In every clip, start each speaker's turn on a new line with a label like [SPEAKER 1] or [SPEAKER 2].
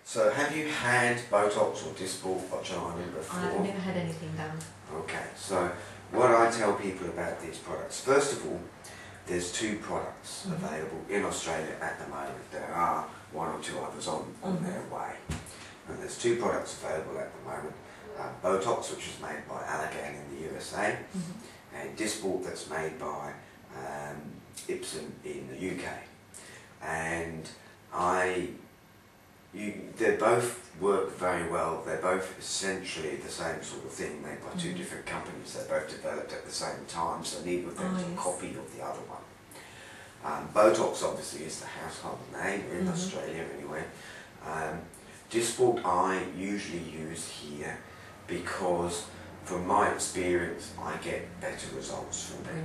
[SPEAKER 1] So have you had Botox or Dysport botulinum before?
[SPEAKER 2] I've never had anything done.
[SPEAKER 1] Okay, so what I tell people about these products, first of all, there's two products available in Australia at the moment. There are one or two others on their way. And there's two products available at the moment. Botox, which is made by Allergan in the USA, and Dysport, that's made by Ipsen in the UK. And they both work very well. They're both essentially the same sort of thing, made by two different companies. They're both developed at the same time, so neither of them is a copy of the other one. Botox obviously is the household name in Australia anyway. Dysport I usually use here because from my experience I get better results from it.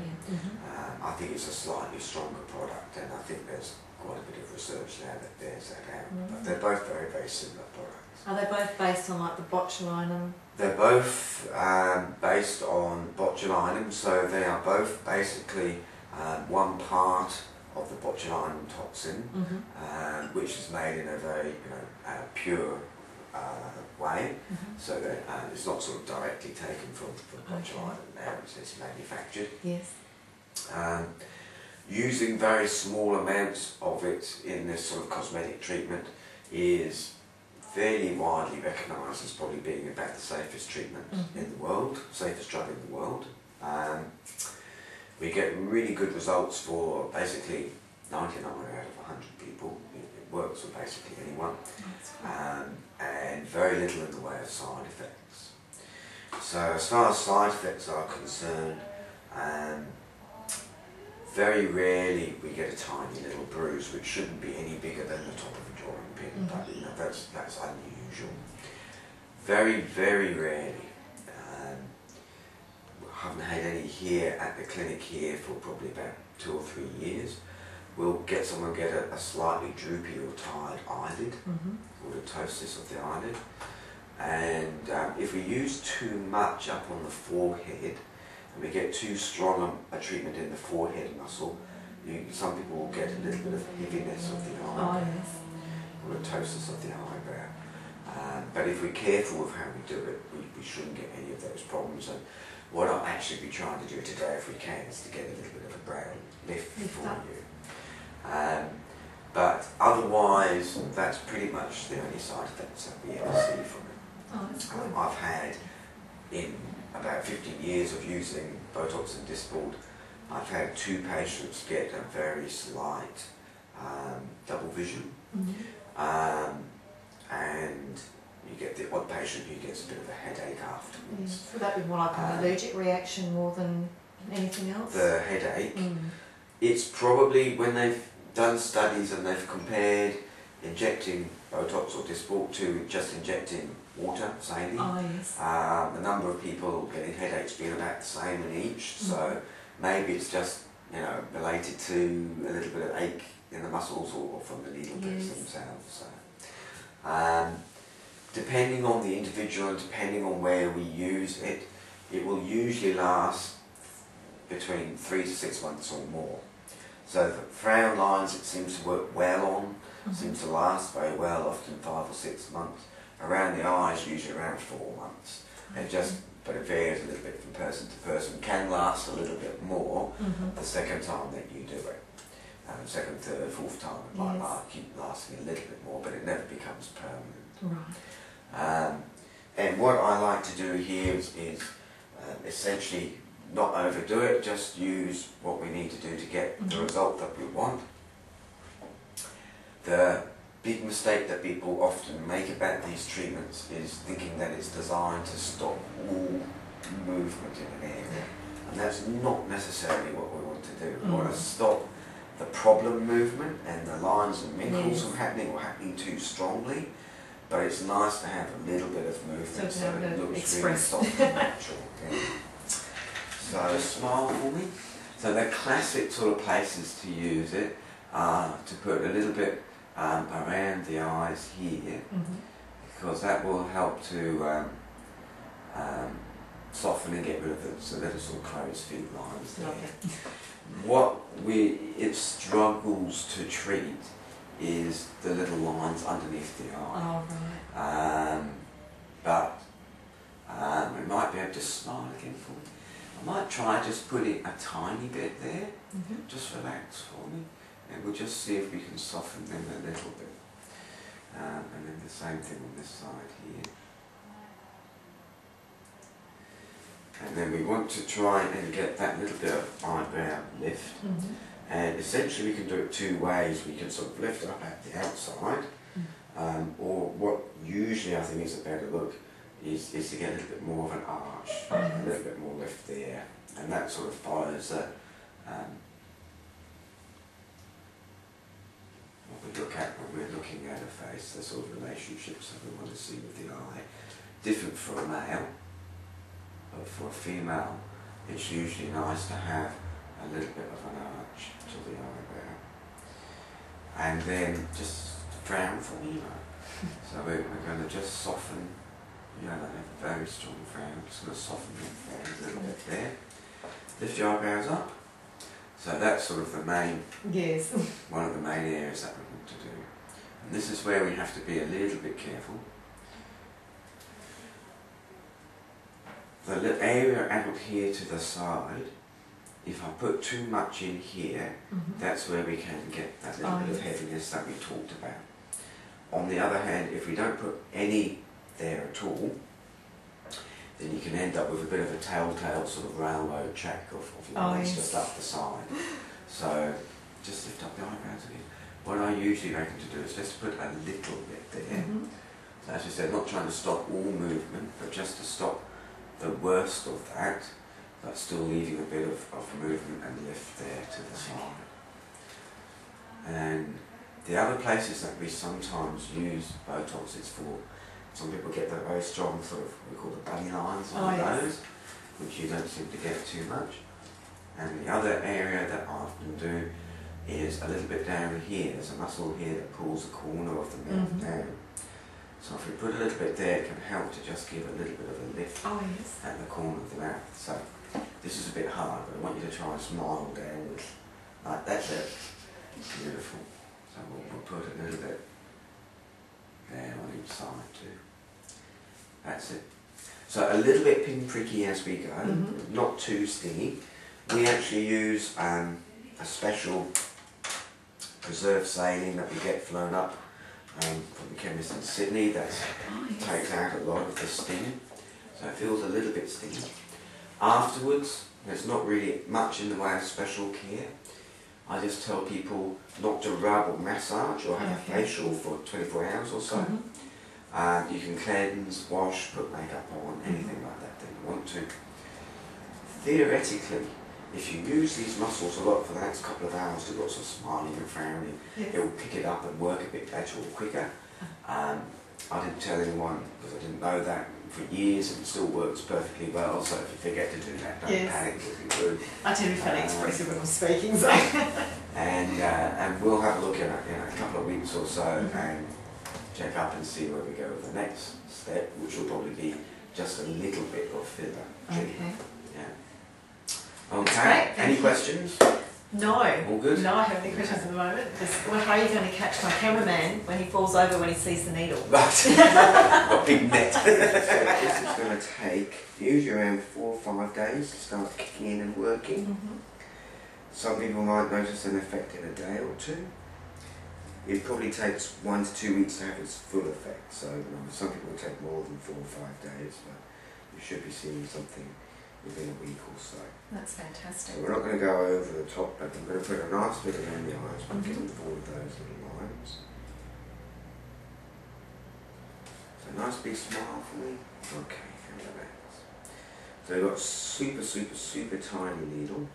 [SPEAKER 1] I think it's a slightly stronger product, and I think there's quite a bit of research now that bears that out. But they're both very, very similar products.
[SPEAKER 2] Are they both based on like the botulinum?
[SPEAKER 1] They're both based on botulinum, so they are both basically one part of the botulinum toxin, which is made in a very pure way, so that it's not sort of directly taken from botulinum now, it's manufactured.
[SPEAKER 2] Yes.
[SPEAKER 1] Using very small amounts of it in this sort of cosmetic treatment is fairly widely recognised as probably being about the safest treatment in the world, safest drug in the world. We get really good results for basically 99 out of 100 people. It works for basically anyone, and very little in the way of side effects. So as far as side effects are concerned, very rarely we get a tiny little bruise, which shouldn't be any bigger than the top of a drawing pin, but that's unusual. Very, very rarely. I haven't had any here at the clinic here for probably about 2 or 3 years. We'll get someone get a slightly droopy or tired eyelid, called a ptosis of the eyelid, and if we use too much up on the forehead, and we get too strong a treatment in the forehead muscle, some people will get a little bit of heaviness of the eyebrow, or a ptosis of the eyebrow. But if we're careful with how we do it, we shouldn't get any of those problems. And what I'll actually be trying to do today, if we can, is to get a little bit of a brow lift for you. But otherwise, that's pretty much the only side effects that we ever see from it.
[SPEAKER 2] Oh, that's good.
[SPEAKER 1] I've had, in about 15 years of using Botox and Dysport, I've had 2 patients get a very slight double vision, and you get the odd patient who gets a bit of a headache afterwards.
[SPEAKER 2] Would that be more like an allergic reaction more than anything else?
[SPEAKER 1] The headache, it's probably when they've done studies and they've compared injecting Botox or Dysport to just injecting water, saline. The number of people getting headaches being about the same in each, so maybe it's just related to a little bit of ache in the muscles or from the needle pricks themselves. So, depending on the individual and depending on where we use it, it will usually last between 3 to 6 months or more. So the frown lines, it seems to work well on, seems to last very well, often 5 or 6 months. Around the eyes, usually around 4 months. But it varies a little bit from person to person. Can last a little bit more the second time that you do it. Second, third, fourth time it might keep lasting a little bit more, but it never becomes permanent.
[SPEAKER 2] Right.
[SPEAKER 1] And what I like to do here is essentially not overdo it, just use what we need to do to get the result that we want. The big mistake that people often make about these treatments is thinking that it's designed to stop all movement in an area, and that's not necessarily what we want to do. We want to stop the problem movement and the lines and wrinkles from happening or happening too strongly, but it's nice to have a little bit of movement so it looks really soft and natural. So smile for me. So the classic sort of places to use it are to put a little bit around the eyes here, because that will help to soften and get rid of the little sort of crow's feet lines there. What it struggles to treat is the little lines underneath the eye.
[SPEAKER 2] Oh, right.
[SPEAKER 1] But we might be able to smile again for me. I might try just putting a tiny bit there. Just relax for me, and we'll just see if we can soften them a little bit. And then the same thing on this side here. And then we want to try and get that little bit of eyebrow lift. And essentially we can do it two ways. We can sort of lift up at the outside, or what usually I think is a better look is to get a little bit more of an arch, a little bit more lift there. And that sort of follows the, what we look at when we're looking at a face, the sort of relationships that we want to see with the eye. Different for a male, but for a female it's usually nice to have a little bit of an arch to the eyebrow. And then just frown for me, So we're going to just soften, you know, a very strong frown. Just going to soften that frown a little bit there. Lift your eyebrows up. So that's sort of the main, one of the main areas that we want to do. And this is where we have to be a little bit careful. The area out here to the side, if I put too much in here, that's where we can get that little bit of heaviness that we talked about. On the other hand, if we don't put any there at all, then you can end up with a bit of a telltale sort of railroad track of lines just up the side. So just lift up the eyebrows again. What I usually reckon to do is just put a little bit there. So as I said, not trying to stop all movement, but just to stop the worst of that, but still leaving a bit of movement and lift there to the side. And the other places that we sometimes use Botox is for, some people get the very strong sort of, we call the bunny lines on the nose, which you don't seem to get too much. And the other area that I often do is a little bit down here. There's a muscle here that pulls the corner of the mouth down. So if we put a little bit there, it can help to just give a little bit of a lift at the corner of the mouth. So this is a bit hard, but I want you to try and smile downwards. Like that's it. Beautiful. So we'll put a little bit there on each side too. That's it. So a little bit pinpricky as we go, not too stingy. We actually use a special preserved saline that we get flown up from the chemist in Sydney that takes out a lot of the sting. So it feels a little bit stingy. Afterwards, there's not really much in the way of special care. I just tell people not to rub or massage or have a facial for 24 hours or so. You can cleanse, wash, put makeup on, anything like that you want to. Theoretically, if you use these muscles a lot for the next couple of hours to lots of smiling and frowning, it will pick it up and work a bit better or quicker. I didn't tell anyone because I didn't know that for years, and it still works perfectly well. So if you forget to do that, don't panic if you would.
[SPEAKER 2] I tend to be fairly expressive when I'm speaking, so.
[SPEAKER 1] and we'll have a look at it in a couple of weeks or so and check up and see where we go with the next step, which will probably be just a little bit of filler treatment. Okay. Any questions?
[SPEAKER 2] No.
[SPEAKER 1] All good?
[SPEAKER 2] No, I have any questions at the moment. Just, how are you going to catch my cameraman when he falls over when he sees the needle?
[SPEAKER 1] Right. Got a big net. This is going to take usually around 4 or 5 days to start kicking in and working. Some people might notice an effect in a day or two. It probably takes 1 to 2 weeks to have its full effect. So some people will take more than 4 or 5 days, but you should be seeing something within a week or so.
[SPEAKER 2] That's fantastic.
[SPEAKER 1] So we're not going to go over the top, but I'm going to put a nice bit around the eyes, but get all of those little lines. So nice big smile for me. Okay, relax. So we've got a super, super, super tiny needle.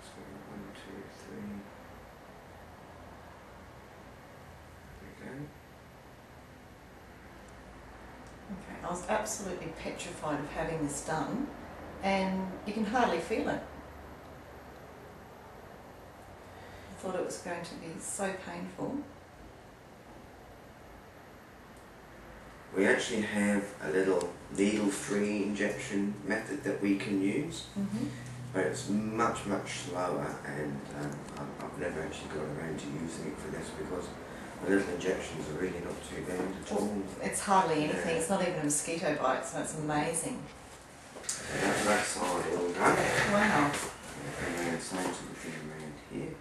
[SPEAKER 1] Just go 1, 2, 3. There we go.
[SPEAKER 2] Okay, I was absolutely petrified of having this done, and you can hardly feel it. I thought it was going to be so painful.
[SPEAKER 1] We actually have a little needle-free injection method that we can use. but it's much slower, and I've never actually got around to using it for this because the little injections are really not too bad at all.
[SPEAKER 2] It's hardly anything, it's not even a mosquito bite, so it's amazing.
[SPEAKER 1] So that's that side all done.
[SPEAKER 2] Wow.
[SPEAKER 1] And the same sort of thing around here.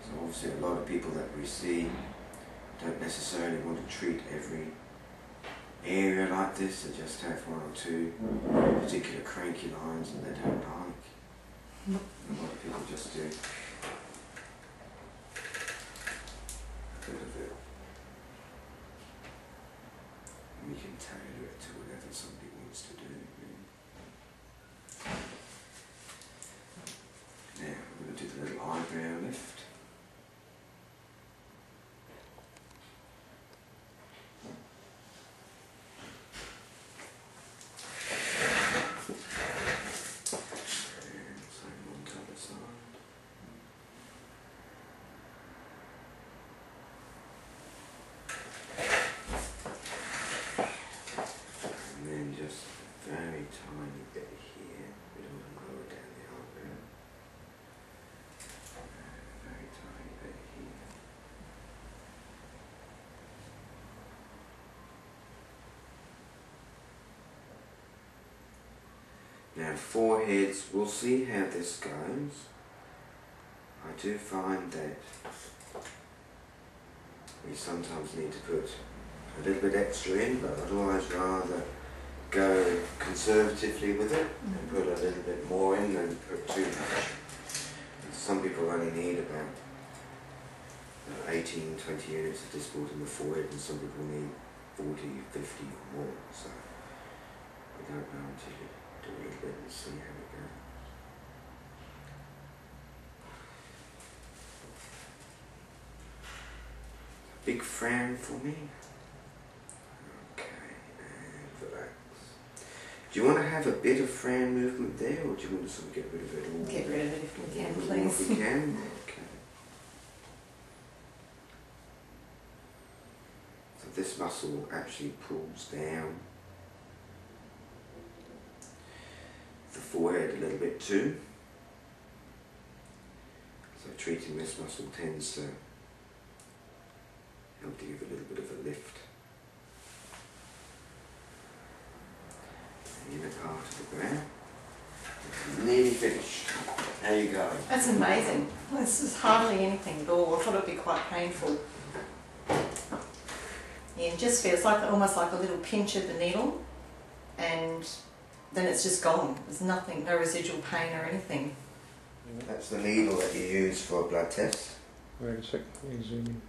[SPEAKER 1] So obviously a lot of people that we see don't necessarily want to treat every area like this. They just have one or two particular cranky lines and they don't like. A lot of people just do a bit of it. We can tailor it to whatever somebody wants to do. Now we're going to do the little eyebrow lift. Now foreheads, we'll see how this goes. I do find that we sometimes need to put a little bit extra in, but I'd always rather go conservatively with it and put a little bit more in than put too much. Some people only need about 18, 20 units of Dysport in the forehead, and some people need 40, 50 or more. So we don't know until you do a little bit and see how it goes. Big frown for me. Okay, and relax. Do you want to have a bit of frown movement there, or do you want to sort of get rid of it all?
[SPEAKER 2] Get rid of it if we can, please.
[SPEAKER 1] If we can, okay. So this muscle actually pulls down the forehead a little bit too. So treating this muscle tends to help to give a little bit of a lift. The inner part of the brow. It's nearly finished. How you going?
[SPEAKER 2] That's amazing. This is hardly anything at all. I thought it'd be quite painful. Yeah, it just feels like almost like a little pinch of the needle, and then it's just gone. There's nothing, no residual pain or anything.
[SPEAKER 1] That's the needle that you use for a blood test.
[SPEAKER 3] Wait a second, can you zoom in?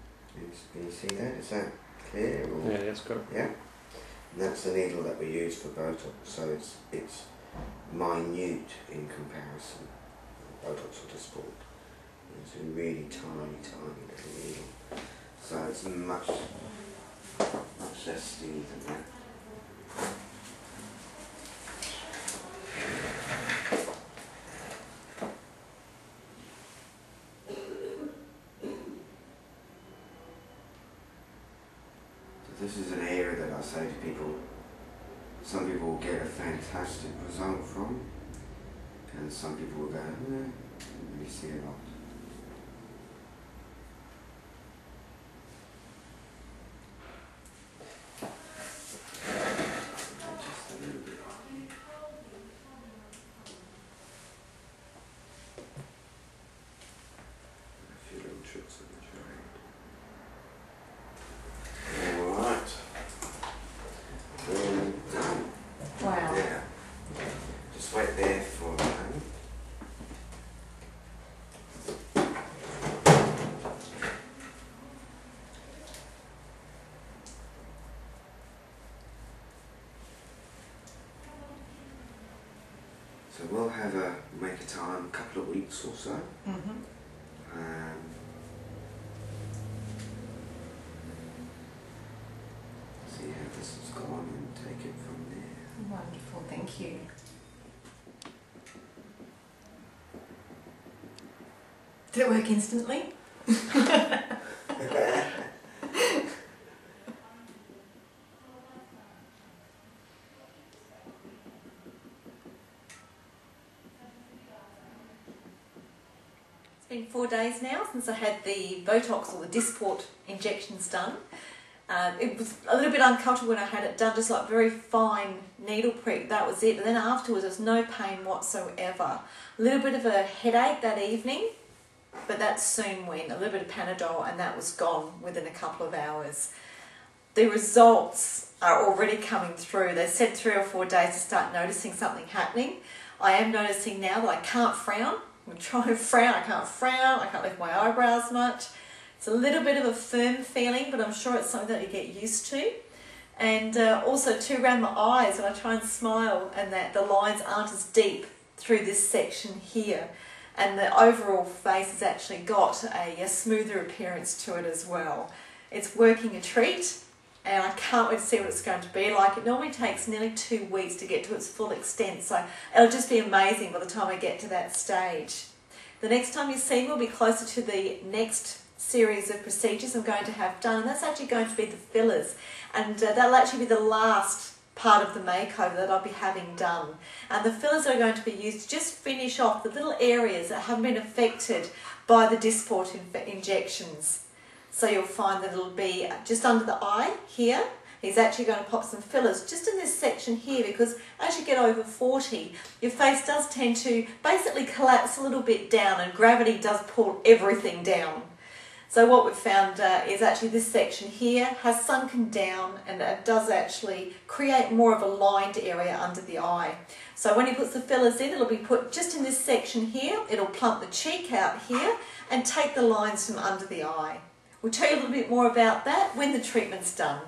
[SPEAKER 1] Can you see that? Is that clear? Or?
[SPEAKER 3] Yeah, that's good.
[SPEAKER 1] Yeah. And that's the needle that we use for Botox, so it's minute in comparison. Botox or Dysport. It's a really tiny little needle. So it's much less sting than that. This is an area that I say to people, some people will get a fantastic result from, and some people will go, didn't really see a lot. Just a little bit. A few little tricks of the trade.
[SPEAKER 2] Wow.
[SPEAKER 1] Yeah. Just wait there for a moment. So we'll have a make a time, a couple of weeks or so. See how this has gone and take it from there.
[SPEAKER 2] Wonderful, thank you. Did it work instantly? It's been 4 days now since I had the Botox or the Dysport injections done. It was a little bit uncomfortable when I had it done, just like very fine needle prick, that was it. But then afterwards there was no pain whatsoever. A little bit of a headache that evening, but that soon went. A little bit of Panadol and that was gone within a couple of hours. The results are already coming through. They said 3 or 4 days to start noticing something happening. I am noticing now that I can't frown. I'm trying to frown, I can't lift my eyebrows much. It's a little bit of a firm feeling, but I'm sure it's something that you get used to. And also too around my eyes, when I try and smile, and that the lines aren't as deep through this section here. And the overall face has actually got a smoother appearance to it as well. It's working a treat, and I can't wait to see what it's going to be like. It normally takes nearly 2 weeks to get to its full extent, so it'll just be amazing by the time I get to that stage. The next time you see me will be closer to the next series of procedures I'm going to have done, and that's actually going to be the fillers, and that'll actually be the last part of the makeover that I'll be having done. And the fillers are going to be used to just finish off the little areas that haven't been affected by the Dysport injections. So you'll find that it'll be just under the eye here. He's actually going to pop some fillers just in this section here, because as you get over 40, your face does tend to basically collapse a little bit down, and gravity does pull everything down. So what we've found is actually this section here has sunken down, and it does actually create more of a lined area under the eye. So when he puts the fillers in, it'll be put just in this section here. It'll plump the cheek out here and take the lines from under the eye. We'll tell you a little bit more about that when the treatment's done.